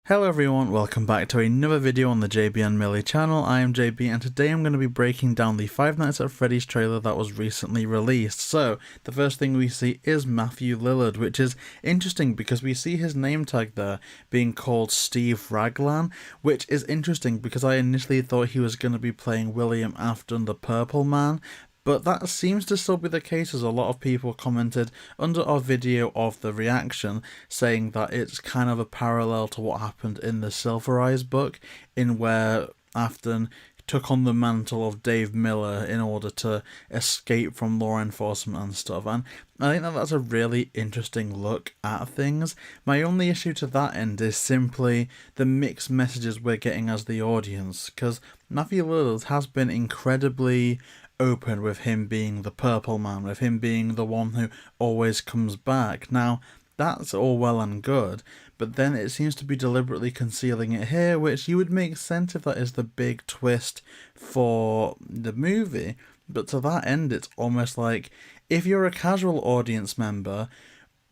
Hello everyone, welcome back to another video on the JayBee Milly channel. I am JayBee and today I'm going to be breaking down the Five Nights at Freddy's trailer that was recently released. So, the first thing we see is Matthew Lillard, which is interesting because we see his name tag there being called Steve Raglan, which is interesting because I initially thought he was going to be playing William Afton, the Purple Man. But that seems to still be the case, as a lot of people commented under our video of the reaction saying that it's kind of a parallel to what happened in the Silver Eyes book, in where Afton took on the mantle of Dave Miller in order to escape from law enforcement and stuff, and I think that that's a really interesting look at things. My only issue to that end is simply the mixed messages we're getting as the audience, because Matthew Lillard has been incredibly open with him being the Purple Man, with him being the one who always comes back. Now, that's all well and good, but then it seems to be deliberately concealing it here, which you would make sense if that is the big twist for the movie. But to that end, it's almost like, if you're a casual audience member,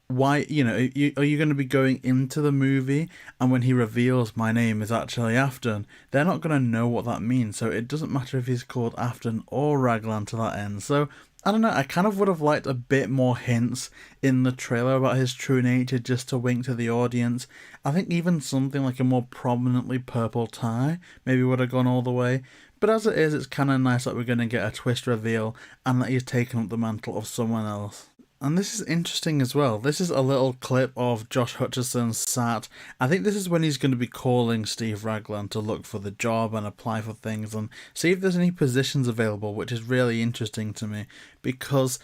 why, are you going to be going into the movie and when he reveals my name is actually Afton, they're not going to know what that means, so it doesn't matter if he's called Afton or Raglan to that end. So I don't know, I kind of would have liked a bit more hints in the trailer about his true nature, just to wink to the audience. I think even something like a more prominently purple tie maybe would have gone all the way. But as it is, it's kind of nice that we're going to get a twist reveal and that he's taken up the mantle of someone else. And this is interesting as well. This is a little clip of Josh Hutcherson sat. I think this is when he's going to be calling Steve Raglan to look for the job and apply for things and see if there's any positions available, which is really interesting to me, because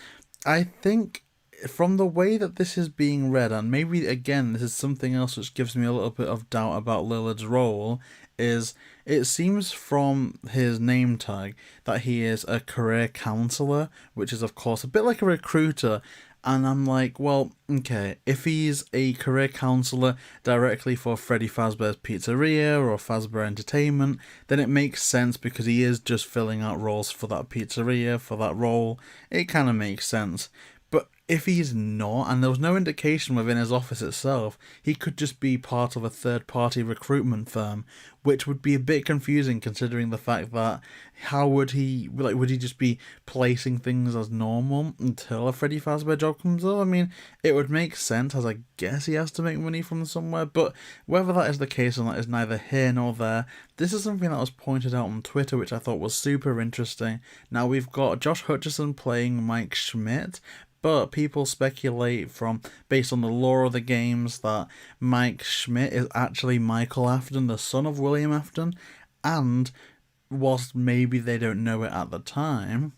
I think from the way that this is being read, and maybe again this is something else which gives me a little bit of doubt about Lillard's role, is it seems from his name tag that he is a career counselor, which is of course a bit like a recruiter. And I'm like, well, okay, if he's a career counselor directly for Freddy Fazbear's Pizzeria or Fazbear Entertainment, then it makes sense because he is just filling out roles for that pizzeria, for that role. It kind of makes sense. But if he's not, and there was no indication within his office itself, he could just be part of a third-party recruitment firm, which would be a bit confusing considering the fact that how would he, would he just be placing things as normal until a Freddy Fazbear job comes up? I mean, it would make sense, as I guess he has to make money from somewhere, but whether that is the case or not is neither here nor there. This is something that was pointed out on Twitter, which I thought was super interesting. Now, we've got Josh Hutcherson playing Mike Schmidt, but people speculate based on the lore of the games, that Mike Schmidt is actually Michael Afton, the son of William Afton, and whilst maybe they don't know it at the time,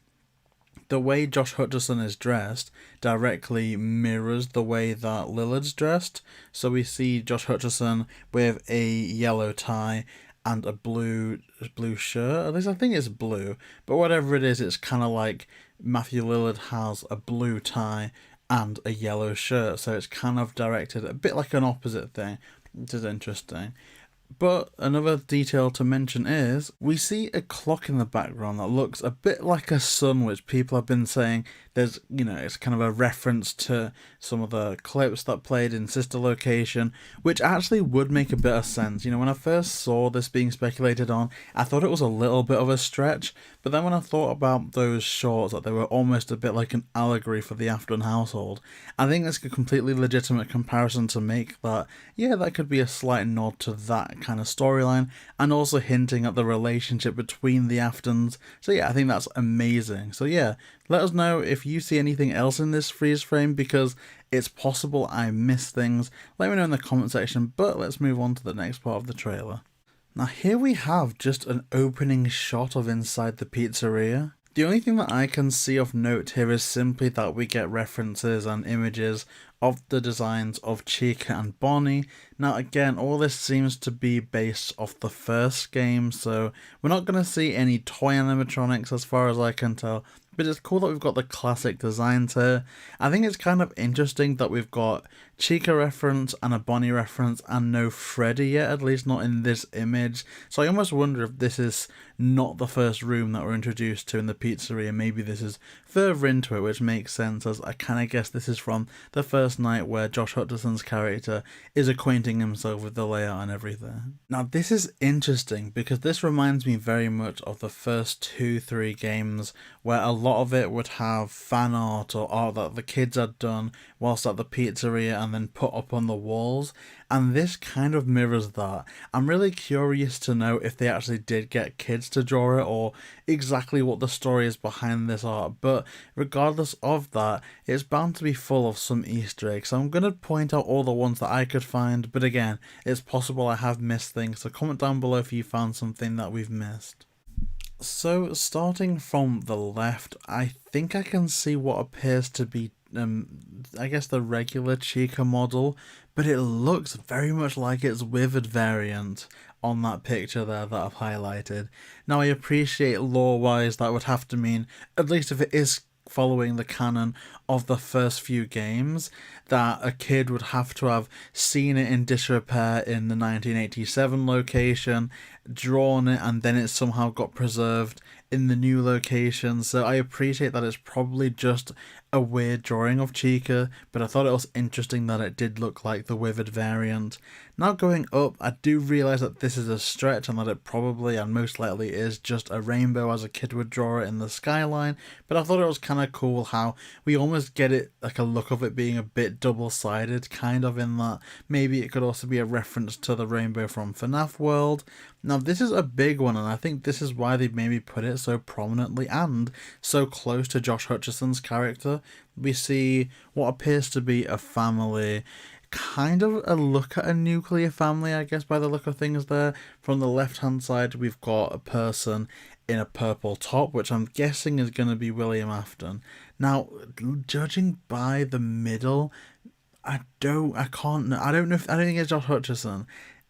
the way Josh Hutcherson is dressed directly mirrors the way that Lillard's dressed. So we see Josh Hutcherson with a yellow tie and a blue shirt. At least I think it's blue, but whatever it is, it's kind of like Matthew Lillard has a blue tie and a yellow shirt, so it's kind of directed a bit like an opposite thing, which is interesting. But another detail to mention is we see a clock in the background that looks a bit like a sun, which people have been saying there's, it's kind of a reference to some of the clips that played in Sister Location, which actually would make a bit of sense. When I first saw this being speculated on, I thought it was a little bit of a stretch, but then when I thought about those shorts, that they were almost a bit like an allegory for the Afton household, I think that's a completely legitimate comparison to make, that, yeah, that could be a slight nod to that kind of storyline, and also hinting at the relationship between the Aftons. So yeah, I think that's amazing. So yeah, let us know if you see anything else in this freeze frame, because it's possible I missed things. Let me know in the comment section, but let's move on to the next part of the trailer. Now here we have just an opening shot of inside the pizzeria. The only thing that I can see of note here is simply that we get references and images of the designs of Chica and Bonnie. Now again, all this seems to be based off the first game, so we're not going to see any toy animatronics as far as I can tell, But it's cool that we've got the classic designs here. I think it's kind of interesting that we've got Chica reference and a Bonnie reference and no Freddy yet, at least not in this image. So I almost wonder if this is not the first room that we're introduced to in the pizzeria. Maybe this is further into it, which makes sense, as I kind of guess this is from the first night where Josh Hutcherson's character is acquainting himself with the layout and everything. Now this is interesting because this reminds me very much of the first 2-3 games where a lot of it would have fan art or art that the kids had done whilst at the pizzeria and then put up on the walls, and this kind of mirrors that. I'm really curious to know if they actually did get kids to draw it or exactly what the story is behind this art, but regardless of that, it's bound to be full of some Easter eggs. So I'm going to point out all the ones that I could find, but again, it's possible I have missed things, so comment down below if you found something that we've missed. So starting from the left, I think I can see what appears to be I guess the regular Chica model, but it looks very much like its withered variant on that picture there that I've highlighted. Now I appreciate lore-wise that would have to mean, at least if it is following the canon of the first few games, that a kid would have to have seen it in disrepair in the 1987 location, drawn it, and then it somehow got preserved in the new location. So I appreciate that it's probably just a weird drawing of Chica, but I thought it was interesting that it did look like the withered variant. Now going up, I do realise that this is a stretch and that it probably and most likely is just a rainbow as a kid would draw it in the skyline, but I thought it was kind of cool how we almost get it like a look of it being a bit double-sided, kind of in that maybe it could also be a reference to the rainbow from Fnaf World. Now this is a big one, and I think this is why they maybe put it so prominently and so close to Josh Hutcherson's character. We see what appears to be a family, kind of a look at a nuclear family, I guess, by the look of things there. From the left hand side we've got a person in a purple top, which I'm guessing is going to be William Afton. Now judging by the middle, I don't know if, I don't think it's Josh Hutcherson.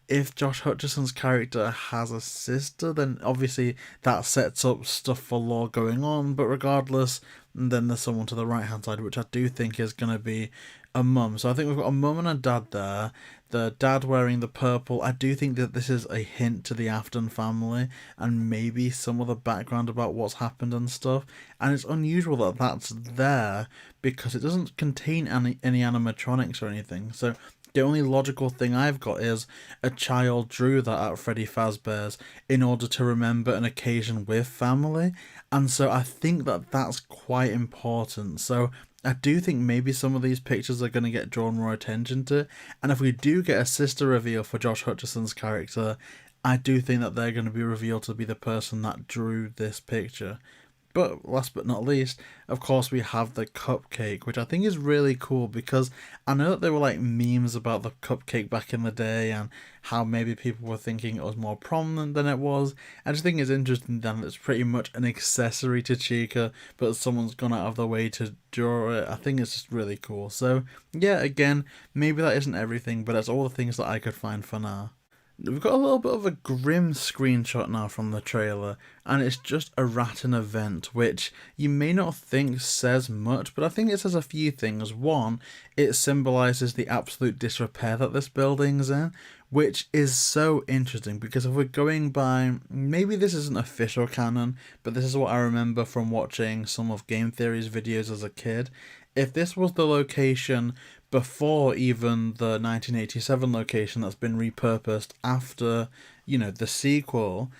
If Josh Hutcherson's character has a sister, then obviously that sets up stuff for lore going on, but regardless, then there's someone to the right hand side, which I do think is going to be a mum. So I think we've got a mum and a dad there. The dad wearing the purple. I do think that this is a hint to the Afton family and maybe some of the background about what's happened and stuff. And it's unusual that that's there because it doesn't contain any animatronics or anything. So the only logical thing I've got is a child drew that at Freddy Fazbear's in order to remember an occasion with family, and so I think that that's quite important. So I do think maybe some of these pictures are going to get drawn more attention to, and if we do get a sister reveal for Josh Hutcherson's character, I do think that they're going to be revealed to be the person that drew this picture. But last but not least, of course, we have the cupcake, which I think is really cool because I know that there were like memes about the cupcake back in the day and how maybe people were thinking it was more prominent than it was. I just think it's interesting that it's pretty much an accessory to Chica, but someone's gone out of their way to draw it. I think it's just really cool. So yeah, again, maybe that isn't everything, but that's all the things that I could find for now. We've got a little bit of a grim screenshot now from the trailer, and it's just a rat in a vent, which you may not think says much, but I think it says a few things. One, it symbolises the absolute disrepair that this building's in, which is so interesting because if we're going by, maybe this isn't official canon, but this is what I remember from watching some of Game Theory's videos as a kid. If this was the location before even the 1987 location that's been repurposed after, you know, the sequel,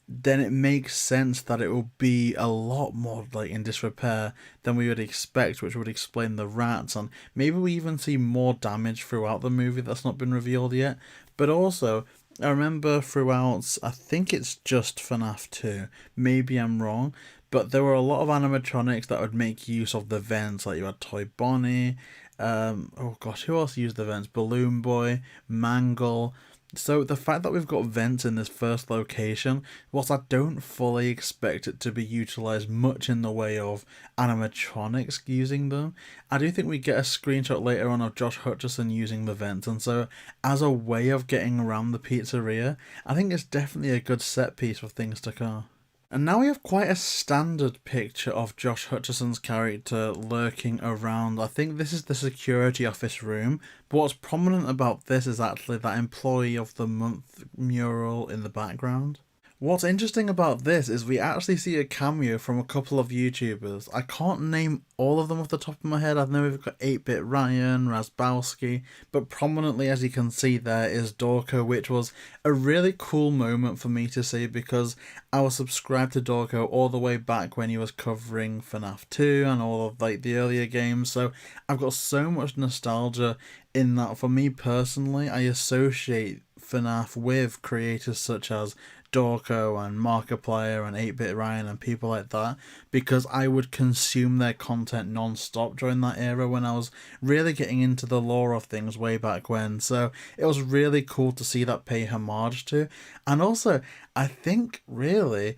then it makes sense that it will be a lot more like in disrepair than we would expect, which would explain the rats, and maybe we even see more damage throughout the movie that's not been revealed yet. But also, I remember throughout, I think it's just FNAF 2, maybe I'm wrong, but there were a lot of animatronics that would make use of the vents, like you had Toy Bonnie, oh gosh, who else used the vents? Balloon Boy, Mangle. So the fact that we've got vents in this first location, whilst I don't fully expect it to be utilised much in the way of animatronics using them, I do think we get a screenshot later on of Josh Hutcherson using the vents, and so as a way of getting around the pizzeria, I think it's definitely a good set piece for things to come. And now we have quite a standard picture of Josh Hutcherson's character lurking around. I think this is the security office room, but what's prominent about this is actually that Employee of the Month mural in the background. What's interesting about this is we actually see a cameo from a couple of YouTubers. I can't name all of them off the top of my head. I know we've got 8-Bit Ryan, Razbowski, but prominently, as you can see there, is Dorko, which was a really cool moment for me to see because I was subscribed to Dorko all the way back when he was covering Fnaf 2 and all of like the earlier games, so I've got so much nostalgia in that. For me personally, I associate Fnaf with creators such as Dorko and Markiplier and 8-Bit Ryan and people like that, because I would consume their content non-stop during that era when I was really getting into the lore of things way back when. So it was really cool to see that pay homage to. And also, I think really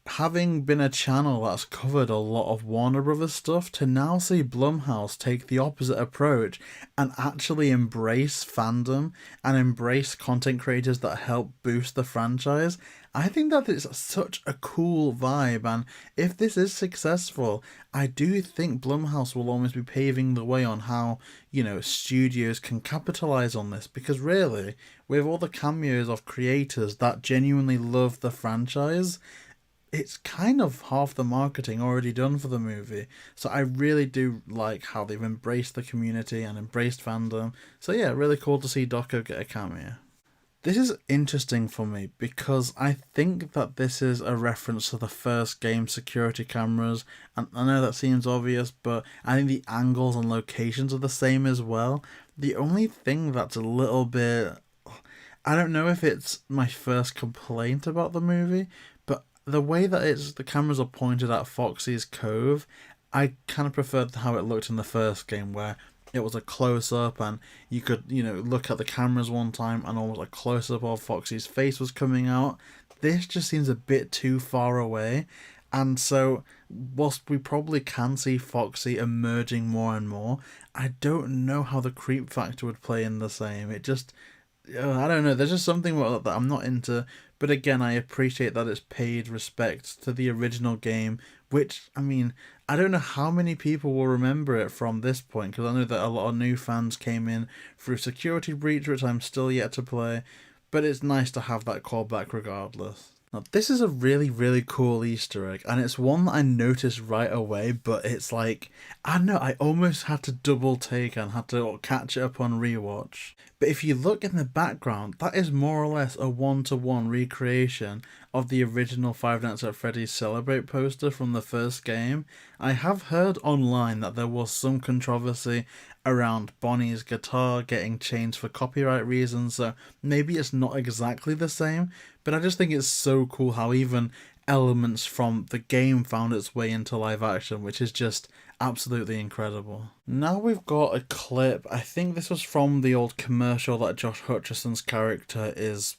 having been a channel that's covered a lot of Warner Brothers stuff, to now see Blumhouse take the opposite approach and actually embrace fandom and embrace content creators that help boost the franchise, I think that it's such a cool vibe. And if this is successful, I do think Blumhouse will almost be paving the way on how, studios can capitalize on this, because really, with all the cameos of creators that genuinely love the franchise, it's kind of half the marketing already done for the movie. So I really do like how they've embraced the community and embraced fandom. So yeah, really cool to see Dorko get a cameo. This is interesting for me because I think that this is a reference to the first game security cameras, and I know that seems obvious, but I think the angles and locations are the same as well. The only thing that's a little bit, I don't know if it's my first complaint about the movie, but the way that the cameras are pointed at Foxy's Cove, I kind of preferred how it looked in the first game, where it was a close-up and you could, look at the cameras one time and almost a close-up of Foxy's face was coming out. This just seems a bit too far away. And so, whilst we probably can see Foxy emerging more and more, I don't know how the creep factor would play in the same. It just, I don't know, there's just something about that I'm not into. But again, I appreciate that it's paid respect to the original game, which, I don't know how many people will remember it from this point, because I know that a lot of new fans came in through Security Breach, which I'm still yet to play, but it's nice to have that callback regardless. Now, this is a really, really cool Easter egg, and it's one that I noticed right away, but it's like, I don't know, I almost had to double take and had to catch it up on rewatch. But if you look in the background, that is more or less a one-to-one recreation of the original Five Nights at Freddy's Celebrate poster from the first game. I have heard online that there was some controversy around Bonnie's guitar getting changed for copyright reasons, so maybe it's not exactly the same, but I just think it's so cool how even elements from the game found its way into live action, which is just absolutely incredible. Now we've got a clip. I think this was from the old commercial that Josh Hutcherson's character is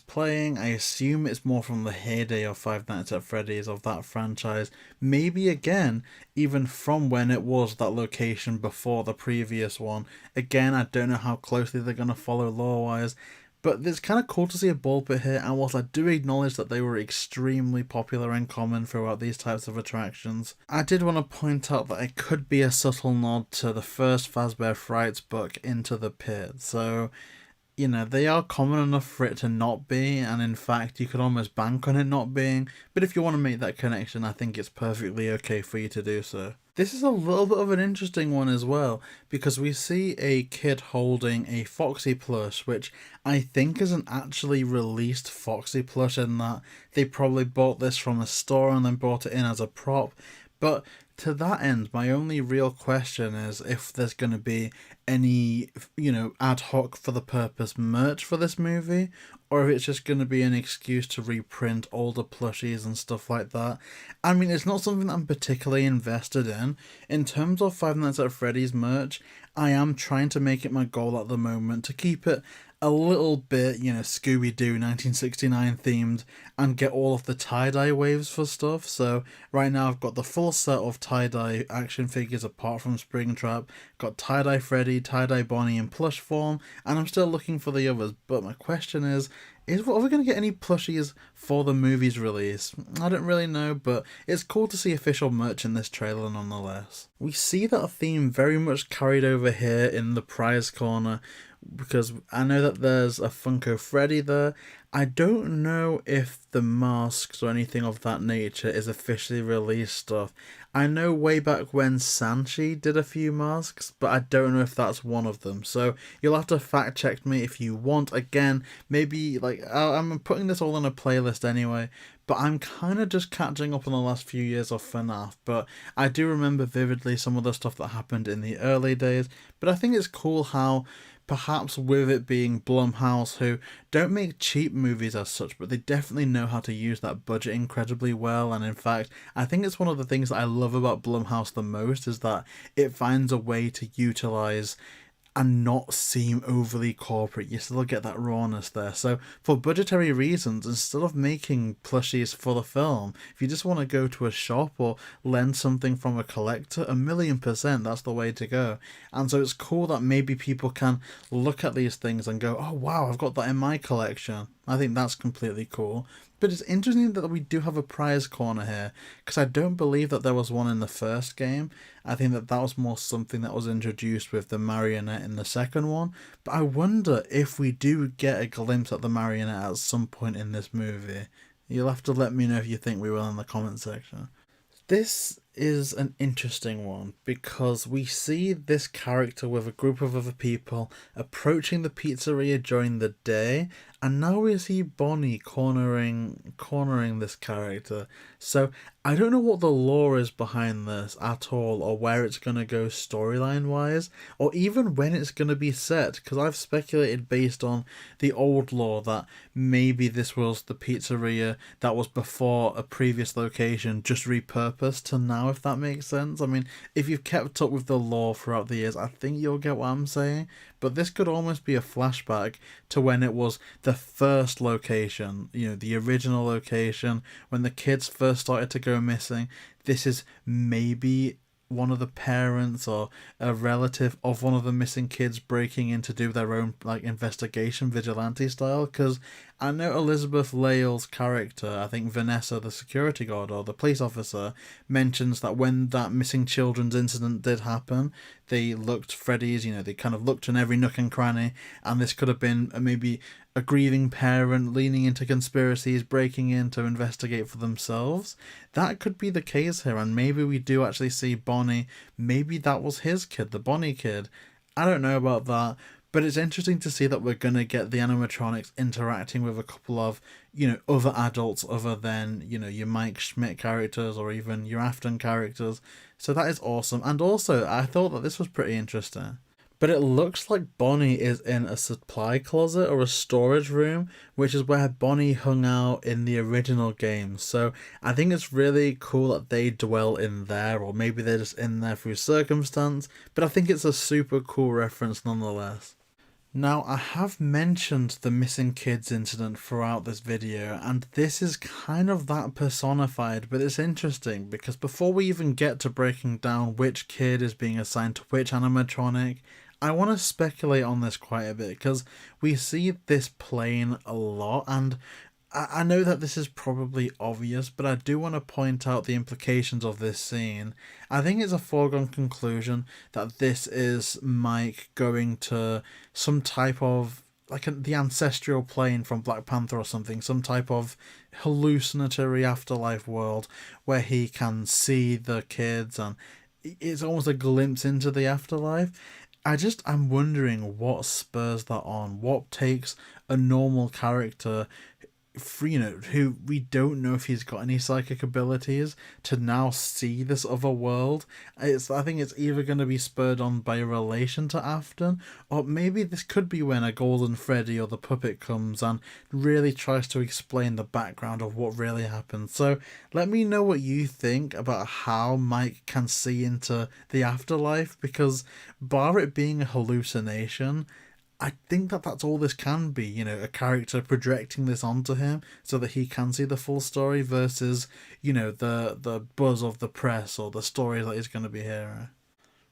playing. I assume it's more from the heyday of Five Nights at Freddy's, of that franchise. Maybe again, even from when it was that location before the previous one. Again, I don't know how closely they're going to follow lore-wise, but it's kind of cool to see a ball pit here, and whilst I do acknowledge that they were extremely popular and common throughout these types of attractions, I did want to point out that it could be a subtle nod to the first Fazbear Frights book, Into the Pit. So, they are common enough for it to not be, and in fact, you could almost bank on it not being, but if you want to make that connection, I think it's perfectly okay for you to do so. This is a little bit of an interesting one as well, because we see a kid holding a Foxy plush, which I think is an actually released Foxy plush, in that they probably bought this from a store and then brought it in as a prop. But to that end, my only real question is if there's going to be any, ad hoc for the purpose merch for this movie, or if it's just going to be an excuse to reprint older plushies and stuff like that. It's not something that I'm particularly invested in. In terms of Five Nights at Freddy's merch, I am trying to make it my goal at the moment to keep it a little bit, Scooby-Doo 1969 themed and get all of the tie-dye waves for stuff. So right now I've got the full set of tie-dye action figures apart from Springtrap. Got tie-dye Freddy, tie-dye Bonnie in plush form, and I'm still looking for the others. But my question is are we going to get any plushies for the movie's release? I don't really know, but it's cool to see official merch in this trailer nonetheless. We see that theme very much carried over here in the prize corner, because I know that there's a Funko Freddy there. I don't know if the masks or anything of that nature is officially released stuff. I know way back when Sanchi did a few masks, but I don't know if that's one of them. So you'll have to fact check me if you want. Again, maybe I'm putting this all in a playlist anyway, but I'm kind of just catching up on the last few years of Fnaf. But I do remember vividly some of the stuff that happened in the early days. But I think it's cool how, perhaps with it being Blumhouse, who don't make cheap movies as such, but they definitely know how to use that budget incredibly well. And in fact, I think it's one of the things that I love about Blumhouse the most, is that it finds a way to utilize and not seem overly corporate. You still get that rawness there. So for budgetary reasons, instead of making plushies for the film, if you just want to go to a shop or lend something from a collector, 1,000,000% that's the way to go. And so it's cool that maybe people can look at these things and go, oh wow, I've got that in my collection. I think that's completely cool. But it's interesting that we do have a prize corner here, because I don't believe that there was one in the first game. I think that was more something that was introduced with the marionette in the second one. But I wonder if we do get a glimpse at the marionette at some point in this movie. You'll have to let me know if you think we will in the comment section. This is an interesting one, because we see this character with a group of other people approaching the pizzeria during the day, and now we see Bonnie cornering this character. So I don't know what the lore is behind this at all, or where it's going to go storyline wise, or even when it's going to be set, because I've speculated based on the old lore that maybe this was the pizzeria that was before a previous location just repurposed to now, if that makes sense. I mean, if you've kept up with the lore throughout the years, I think you'll get what I'm saying. But this could almost be a flashback to when it was the first location, the original location, when the kids first started to go missing. This is maybe one of the parents or a relative of one of the missing kids breaking in to do their own investigation vigilante style, because I know Elizabeth Lail's character, I think Vanessa, the security guard or the police officer, mentions that when that missing children's incident did happen, they looked Freddy's, they kind of looked in every nook and cranny, and this could have been maybe a grieving parent leaning into conspiracies, breaking in to investigate for themselves. That could be the case here, and maybe we do actually see Bonnie. Maybe that was his kid, the Bonnie kid. I don't know about that, but it's interesting to see that we're going to get the animatronics interacting with a couple of, other adults other than, your Mike Schmidt characters or even your Afton characters. So that is awesome. And also, I thought that this was pretty interesting. But it looks like Bonnie is in a supply closet or a storage room, which is where Bonnie hung out in the original game. So I think it's really cool that they dwell in there, or maybe they're just in there through circumstance. But I think it's a super cool reference nonetheless. Now, I have mentioned the missing kids incident throughout this video, and this is kind of that personified, but it's interesting because before we even get to breaking down which kid is being assigned to which animatronic, I want to speculate on this quite a bit, because we see this plane a lot, and I know that this is probably obvious, but I do want to point out the implications of this scene. I think it's a foregone conclusion that this is Mike going to some type of, the ancestral plane from Black Panther or something, some type of hallucinatory afterlife world where he can see the kids, and it's almost a glimpse into the afterlife. I'm wondering what spurs that on, what takes a normal character, who we don't know if he's got any psychic abilities, to now see this other world. I think it's either going to be spurred on by a relation to Afton, or maybe this could be when a Golden Freddy or the puppet comes and really tries to explain the background of what really happened. So let me know what you think about how Mike can see into the afterlife, because bar it being a hallucination, I think that that's all this can be, you know, a character projecting this onto him so that he can see the full story versus, you know, the buzz of the press or the story that he's going to be hearing.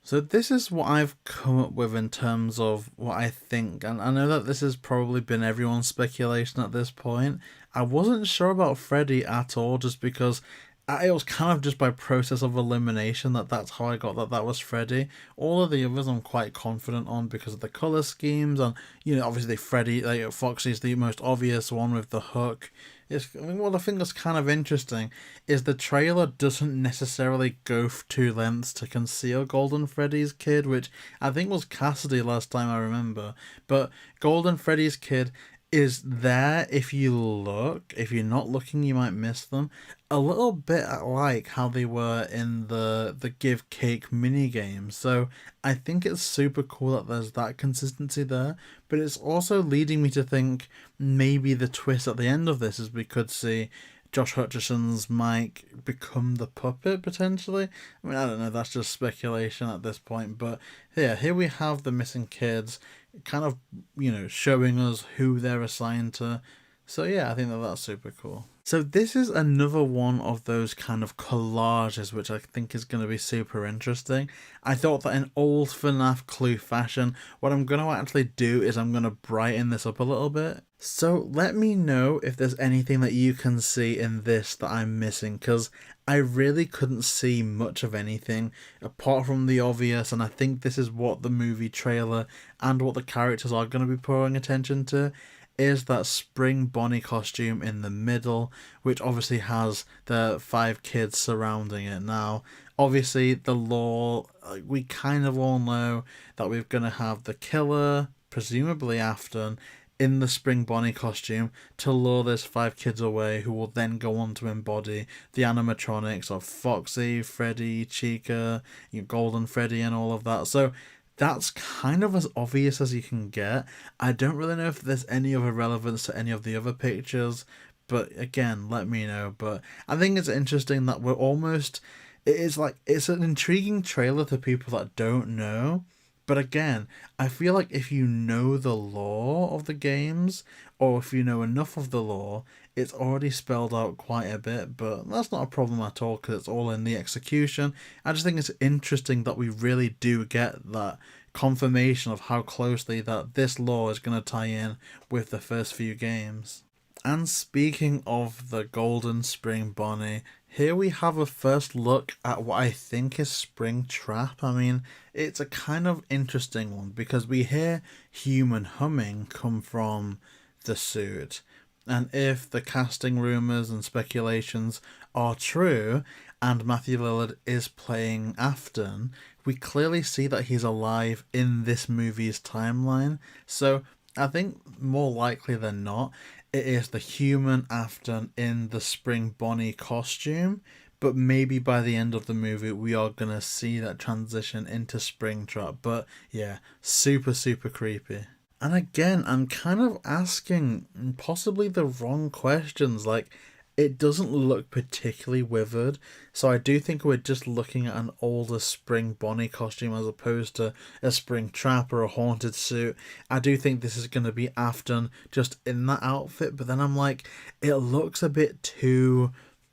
So this is what I've come up with in terms of what I think, and I know that this has probably been everyone's speculation at this point. I wasn't sure about Freddy at all, just because it was kind of just by process of elimination that's how I got that was Freddy. All of the others I'm quite confident on because of the color schemes, and you know, obviously Freddy, like Foxy's the most obvious one with the hook. I mean, what I think is kind of interesting is the trailer doesn't necessarily go to lengths to conceal Golden Freddy's kid, which I think was Cassidy last time I remember. But Golden Freddy's kid is there if you look. If you're not looking, you might miss them. A little bit like how they were in the Give Cake mini game. So I think it's super cool that there's that consistency there. But it's also leading me to think maybe the twist at the end of this is we could see Josh Hutcherson's Mike become the puppet potentially. I mean, I don't know, that's just speculation at this point. But yeah, here we have the missing kids kind of, you know, showing us who they're assigned to. So yeah, I think that's super cool. So this is another one of those kind of collages which I think is going to be super interesting. I thought that in old FNAF Clue fashion, what I'm going to actually do is I'm going to brighten this up a little bit. So let me know if there's anything that you can see in this that I'm missing, because I really couldn't see much of anything apart from the obvious, and I think this is what the movie trailer and what the characters are going to be paying attention to, is that spring Bonnie costume in the middle, which obviously has the 5 kids surrounding it. Now, obviously, the lore, we kind of all know that we're going to have the killer, presumably Afton, in the spring Bonnie costume to lure those 5 kids away, who will then go on to embody the animatronics of Foxy, Freddy, Chica, Golden Freddy, and all of that. So that's kind of as obvious as you can get. I don't really know if there's any other relevance to any of the other pictures, but again, let me know. But I think it's interesting that we're almost... It's an intriguing trailer to people that don't know. But again, I feel like if you know the lore of the games, or if you know enough of the lore, it's already spelled out quite a bit, but that's not a problem at all because it's all in the execution. I just think it's interesting that we really do get that confirmation of how closely that this lore is going to tie in with the first few games. And speaking of the Golden Spring Bonnie, here we have a first look at what I think is Springtrap. I mean, it's a kind of interesting one because we hear human humming come from the suit. And if the casting rumours and speculations are true, and Matthew Lillard is playing Afton, we clearly see that he's alive in this movie's timeline. So I think more likely than not, it is the human Afton in the Spring Bonnie costume, but maybe by the end of the movie we are going to see that transition into Springtrap. But yeah, super, super creepy. And again, I'm kind of asking possibly the wrong questions. Like, it doesn't look particularly withered, so I do think we're just looking at an older Spring Bonnie costume as opposed to a Springtrap or a haunted suit. I do think this is going to be Afton just in that outfit, but then I'm like, it looks a bit too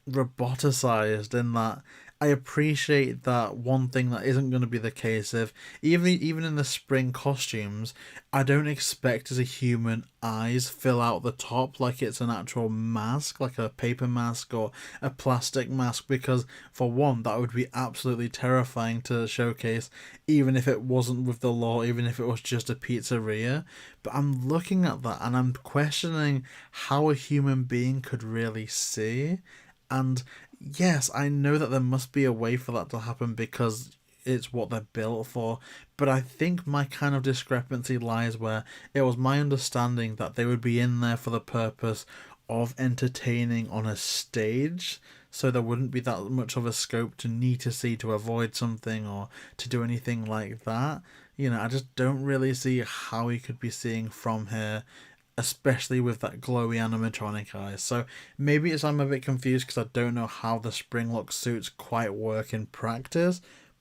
roboticized in that. I appreciate that one thing that isn't going to be the case if even in the spring costumes, I don't expect as a human eyes fill out the top like it's an actual mask, like a paper mask or a plastic mask, because for one, that would be absolutely terrifying to showcase, even if it wasn't with the law, even if it was just a pizzeria. But I'm looking at that and I'm questioning how a human being could really see. And yes, I know that there must be a way for that to happen because it's what they're built for, but I think my kind of discrepancy lies where it was my understanding that they would be in there for the purpose of entertaining on a stage, so there wouldn't be that much of a scope to need to see to avoid something or to do anything like that. You know, I just don't really see how he could be seeing from here, especially with that glowy animatronic eyes. So maybe I'm a bit confused because I don't know how the Springlock suits quite work in practice,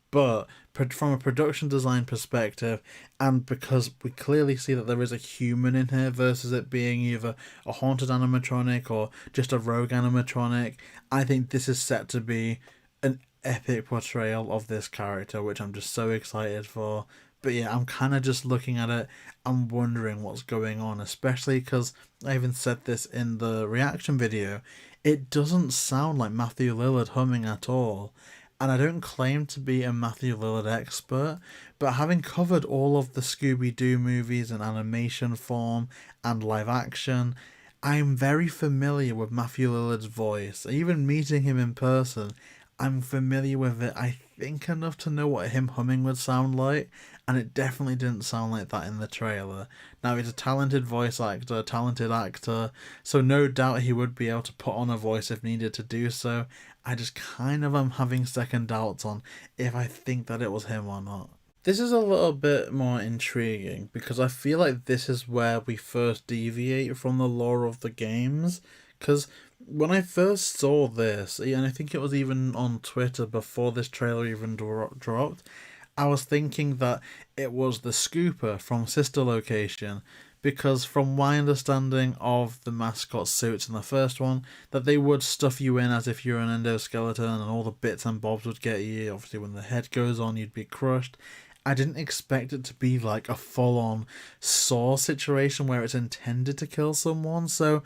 But from a production design perspective, and because we clearly see that there is a human in here versus it being either a haunted animatronic or just a rogue animatronic, I think this is set to be an epic portrayal of this character, which I'm just so excited for. But yeah, I'm kind of just looking at it and wondering what's going on, especially because I even said this in the reaction video. It doesn't sound like Matthew Lillard humming at all. And I don't claim to be a Matthew Lillard expert, but having covered all of the Scooby-Doo movies in animation form and live action, I'm very familiar with Matthew Lillard's voice. Even meeting him in person, I'm familiar with it, I think enough to know what him humming would sound like, and it definitely didn't sound like that in the trailer. Now, he's a talented voice actor, a talented actor, so no doubt he would be able to put on a voice if needed to do so. I just kind of am having second doubts on if I think that it was him or not. This is a little bit more intriguing because I feel like this is where we first deviate from the lore of the games. Because when I first saw this, and I think it was even on Twitter before this trailer even dropped, I was thinking that it was the Scooper from Sister Location. Because from my understanding of the mascot suits in the first one, that they would stuff you in as if you're an endoskeleton and all the bits and bobs would get you. Obviously, when the head goes on, you'd be crushed. I didn't expect it to be like a full-on Saw situation where it's intended to kill someone, so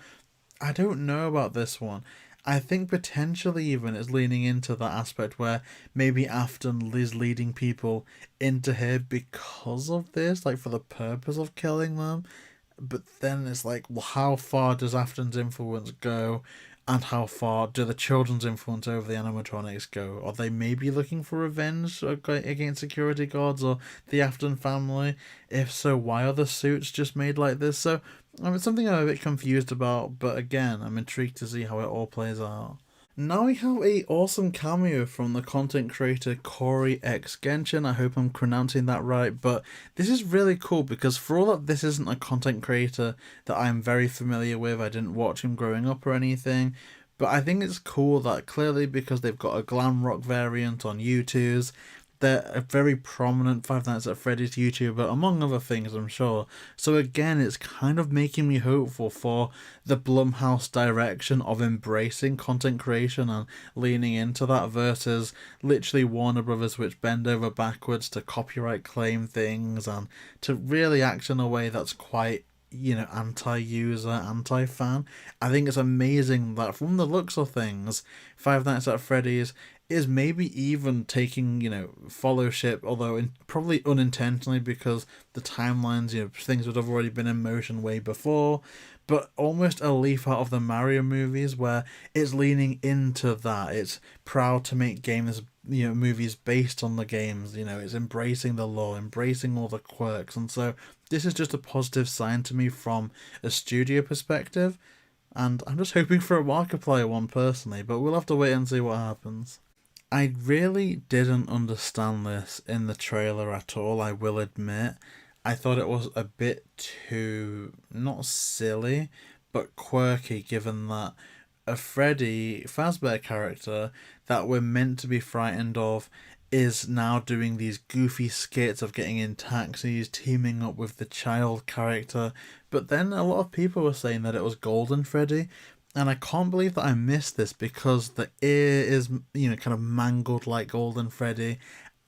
I don't know about this one. I think potentially even it's leaning into that aspect where maybe Afton is leading people into here because of this, like for the purpose of killing them. But then it's like, well, how far does Afton's influence go? And how far do the children's influence over the animatronics go? Are they maybe looking for revenge against security guards or the Afton family? If so, why are the suits just made like this? So, it's something I'm a bit confused about, but again, I'm intrigued to see how it all plays out. Now we have a awesome cameo from the content creator Corey X Genshin. I hope I'm pronouncing that right, but this is really cool because for all that this isn't a content creator that I'm very familiar with, I didn't watch him growing up or anything, but I think it's cool that clearly because they've got a glam rock variant on YouTube's, they're a very prominent Five Nights at Freddy's YouTuber, among other things, I'm sure. So again, it's kind of making me hopeful for the Blumhouse direction of embracing content creation and leaning into that versus literally Warner Brothers, which bend over backwards to copyright claim things and to really act in a way that's quite, anti-user, anti-fan. I think it's amazing that from the looks of things, Five Nights at Freddy's is maybe even taking, followship, although probably unintentionally because the timelines, things would have already been in motion way before, but almost a leaf out of the Mario movies where it's leaning into that. It's proud to make games, movies based on the games, it's embracing the lore, embracing all the quirks, and so this is just a positive sign to me from a studio perspective, and I'm just hoping for a Markiplier one personally, but we'll have to wait and see what happens. I really didn't understand this in the trailer at all, I will admit. I thought it was a bit too, not silly, but quirky, given that a Freddy Fazbear character that we're meant to be frightened of is now doing these goofy skits of getting in taxis, teaming up with the child character. But then a lot of people were saying that it was Golden Freddy, and I can't believe that I missed this because the ear is, kind of mangled like Golden Freddy.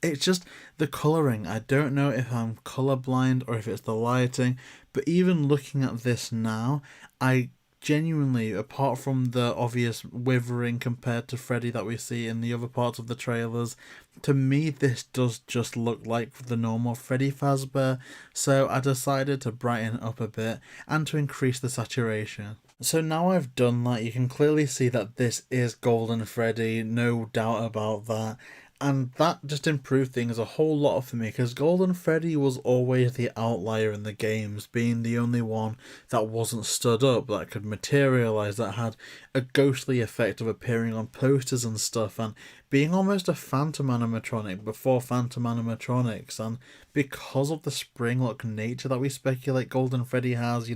It's just the colouring. I don't know if I'm colourblind or if it's the lighting, but even looking at this now, I genuinely, apart from the obvious withering compared to Freddy that we see in the other parts of the trailers, to me this does just look like the normal Freddy Fazbear, so I decided to brighten it up a bit and to increase the saturation. So now I've done that, you can clearly see that this is Golden Freddy, no doubt about that. And that just improved things a whole lot for me, because Golden Freddy was always the outlier in the games, being the only one that wasn't stood up, that could materialise, that had a ghostly effect of appearing on posters and stuff, and being almost a phantom animatronic before phantom animatronics. And because of the spring-lock nature that we speculate Golden Freddy has,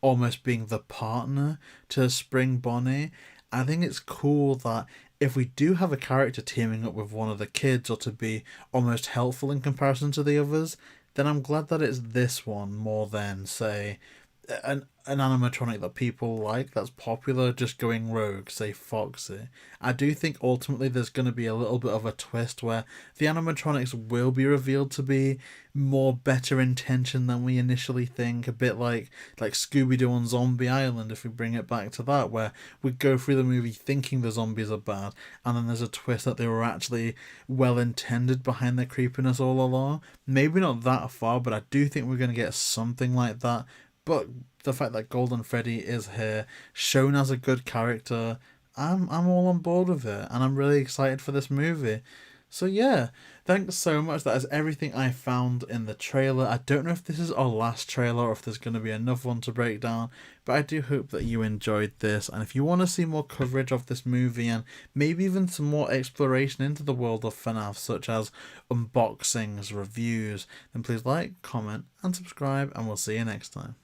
almost being the partner to Spring Bonnie, I think it's cool that if we do have a character teaming up with one of the kids or to be almost helpful in comparison to the others, then I'm glad that it's this one more than, say, an animatronic that people like that's popular just going rogue, say Foxy. I do think ultimately there's going to be a little bit of a twist where the animatronics will be revealed to be more better intention than we initially think, a bit like Scooby-Doo on Zombie Island, if we bring it back to that, where we go through the movie thinking the zombies are bad and then there's a twist that they were actually well intended behind their creepiness all along. Maybe not that far, but I do think we're going to get something like that. But the fact that Golden Freddy is here, shown as a good character, I'm all on board with it, and I'm really excited for this movie. So yeah, thanks so much. That is everything I found in the trailer. I don't know if this is our last trailer or if there's going to be another one to break down, but I do hope that you enjoyed this. And if you want to see more coverage of this movie and maybe even some more exploration into the world of FNAF, such as unboxings, reviews, then please like, comment, and subscribe, and we'll see you next time.